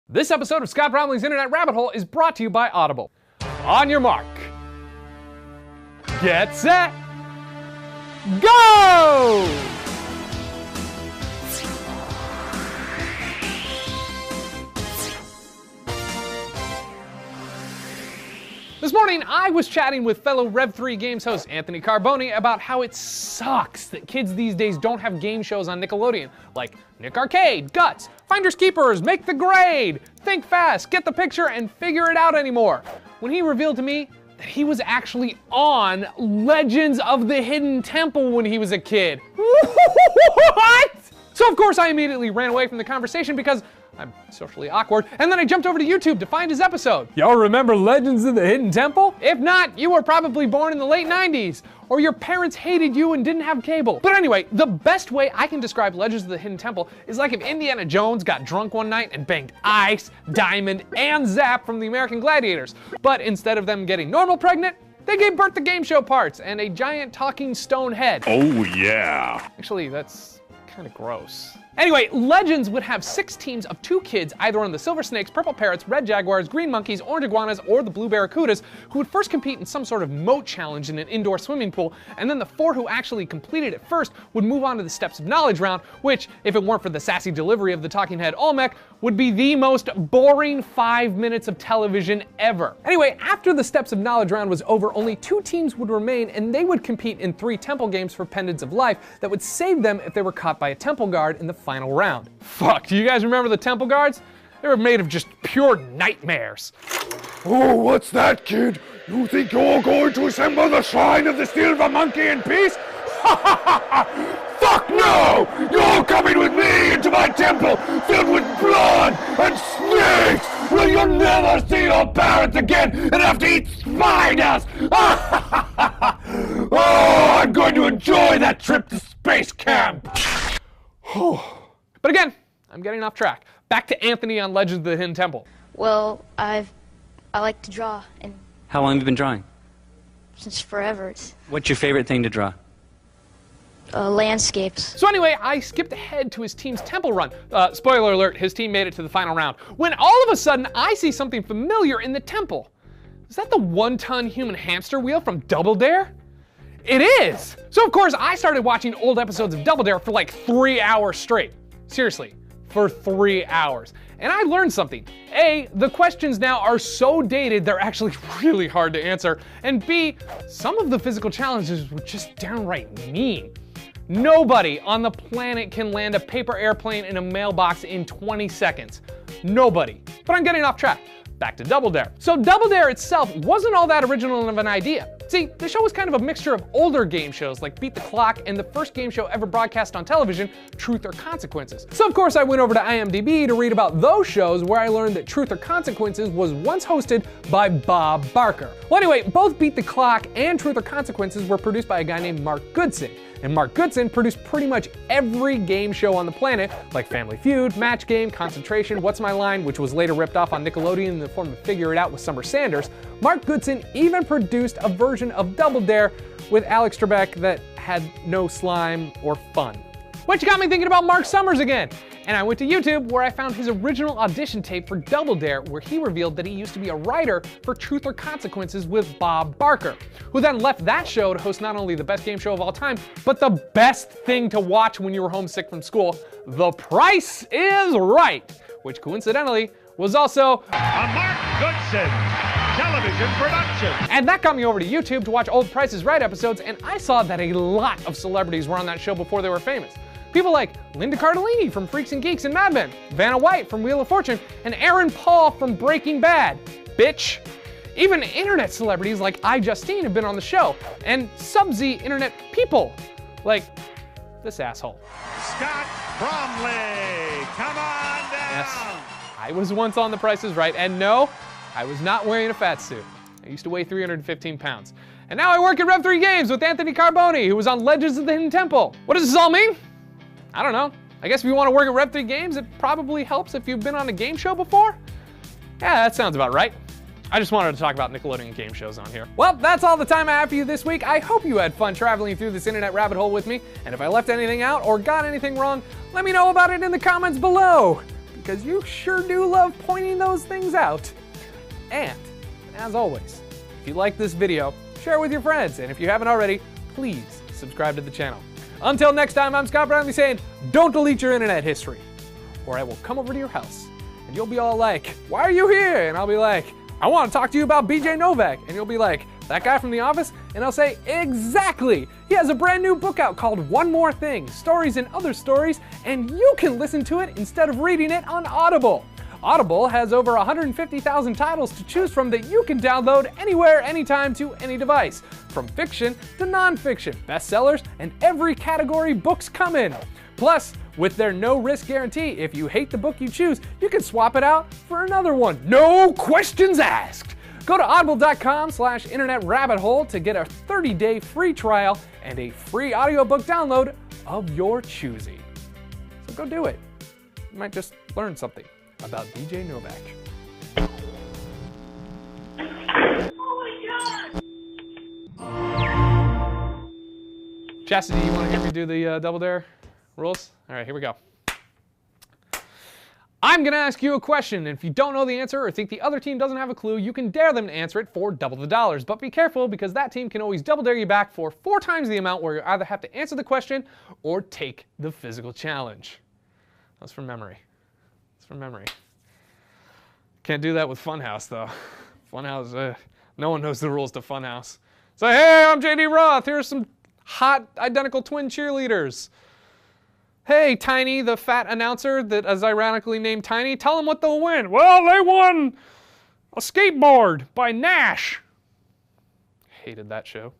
This episode of Scott Bromley's Internet Rabbit Hole is brought to you by Audible. On your mark. Get set. Go! This morning, I was chatting with fellow Rev3 Games host Anthony Carboni about how it sucks that kids these days don't have game shows on Nickelodeon, like Nick Arcade, Guts, Finders Keepers, Make the Grade, Think Fast, Get the Picture, and Figure It Out anymore. When he revealed to me that he was actually on Legends of the Hidden Temple when he was a kid. What? So of course I immediately ran away from the conversation because I'm socially awkward, and then I jumped over to YouTube to find his episode. Y'all remember Legends of the Hidden Temple? If not, you were probably born in the late 90s, or your parents hated you and didn't have cable. But anyway, the best way I can describe Legends of the Hidden Temple is like if Indiana Jones got drunk one night and banged Ice, Diamond, and Zap from the American Gladiators. But instead of them getting normal pregnant, they gave birth to game show parts and a giant talking stone head. Oh yeah. Actually, that's kind of gross. Anyway, Legends would have 6 teams of 2 kids either on the Silver Snakes, Purple Parrots, Red Jaguars, Green Monkeys, Orange Iguanas, or the Blue Barracudas, who would first compete in some sort of moat challenge in an indoor swimming pool, and then the 4 who actually completed it first would move on to the Steps of Knowledge round, which, if it weren't for the sassy delivery of the talking head Olmec, would be the most boring 5 minutes of television ever. Anyway, after the Steps of Knowledge round was over, only 2 teams would remain, and they would compete in 3 temple games for Pendants of Life that would save them if they were caught by a temple guard in the final round. Fuck, do you guys remember the temple guards? They were made of just pure nightmares. Oh, what's that, kid? You think you're going to assemble the shrine of the silver monkey in peace? Fuck no! You're coming with me into my temple filled with blood and snakes where you'll never see your parents again and have to eat spiders! Oh, I'm going to enjoy that trip to space camp! But again, I'm getting off track. Back to Anthony on Legends of the Hidden Temple. Well, I like to draw, and How long have you been drawing? since forever, it's What's your favorite thing to draw? landscapes. So anyway, I skipped ahead to his team's temple run. Spoiler alert, his team made it to the final round. When all of a sudden, I see something familiar in the temple. Is that the 1-ton human hamster wheel from Double Dare? It is! So of course, I started watching old episodes of Double Dare for like 3 hours straight. Seriously, for 3 hours. And I learned something. A, the questions now are so dated, they're actually really hard to answer. And B, some of the physical challenges were just downright mean. Nobody on the planet can land a paper airplane in a mailbox in 20 seconds. Nobody. But I'm getting off track. Back to Double Dare. So Double Dare itself wasn't all that original of an idea. See, the show was kind of a mixture of older game shows like Beat the Clock and the first game show ever broadcast on television, Truth or Consequences. So of course I went over to IMDb to read about those shows, where I learned that Truth or Consequences was once hosted by Bob Barker. Well anyway, both Beat the Clock and Truth or Consequences were produced by a guy named Mark Goodson. And Mark Goodson produced pretty much every game show on the planet, like Family Feud, Match Game, Concentration, What's My Line, which was later ripped off on Nickelodeon in the form of Figure It Out with Summer Sanders. Mark Goodson even produced a version of Double Dare with Alex Trebek that had no slime or fun. Which got me thinking about Mark Summers again. And I went to YouTube, where I found his original audition tape for Double Dare, where he revealed that he used to be a writer for Truth or Consequences with Bob Barker, who then left that show to host not only the best game show of all time, but the best thing to watch when you were homesick from school, The Price is Right, which coincidentally was also A Mark Goodson television production. And that got me over to YouTube to watch old Price is Right episodes, and I saw that a lot of celebrities were on that show before they were famous. People like Linda Cardellini from Freaks and Geeks and Mad Men, Vanna White from Wheel of Fortune, and Aaron Paul from Breaking Bad. Bitch. Even internet celebrities like iJustine have been on the show, and Sub-Z internet people, like this asshole. Scott Bromley, come on down. Yes, I was once on The Price is Right, and no, I was not wearing a fat suit. I used to weigh 315 pounds. And now I work at Rev3 Games with Anthony Carboni, who was on Legends of the Hidden Temple. What does this all mean? I don't know. I guess if you want to work at Rev3 Games, it probably helps if you've been on a game show before? Yeah, that sounds about right. I just wanted to talk about Nickelodeon game shows on here. Well, that's all the time I have for you this week. I hope you had fun traveling through this internet rabbit hole with me. And if I left anything out or got anything wrong, let me know about it in the comments below. because you sure do love pointing those things out. And, as always, if you like this video, share it with your friends, and if you haven't already, please subscribe to the channel. Until next time, I'm Scott Brownlee saying, don't delete your internet history, or I will come over to your house, and you'll be all like, why are you here? And I'll be like, I want to talk to you about BJ Novak. And you'll be like, that guy from The Office? And I'll say, exactly! He has a brand new book out called One More Thing, Stories and Other Stories, and you can listen to it instead of reading it on Audible. Audible has over 150,000 titles to choose from that you can download anywhere, anytime, to any device. From fiction to nonfiction, bestsellers, and every category books come in. Plus, with their no-risk guarantee, if you hate the book you choose, you can swap it out for another one. No questions asked! Go to audible.com/internetrabbithole to get a 30-day free trial and a free audiobook download of your choosing. So go do it. You might just learn something about BJ Novak. Chastity, you want to hear me do the Double Dare rules? All right, here we go. I'm going to ask you a question, and if you don't know the answer or think the other team doesn't have a clue, you can dare them to answer it for double the dollars. But be careful, because that team can always double dare you back for 4 times the amount, where you either have to answer the question or take the physical challenge. That's from memory. That's from memory. Can't do that with Funhouse, though. Funhouse, no one knows the rules to Funhouse. Say, hey, I'm JD Roth. Here's some hot, identical twin cheerleaders. Hey, Tiny, the fat announcer that is ironically named Tiny, tell them what they'll win. Well, they won a skateboard by Nash. Hated that show.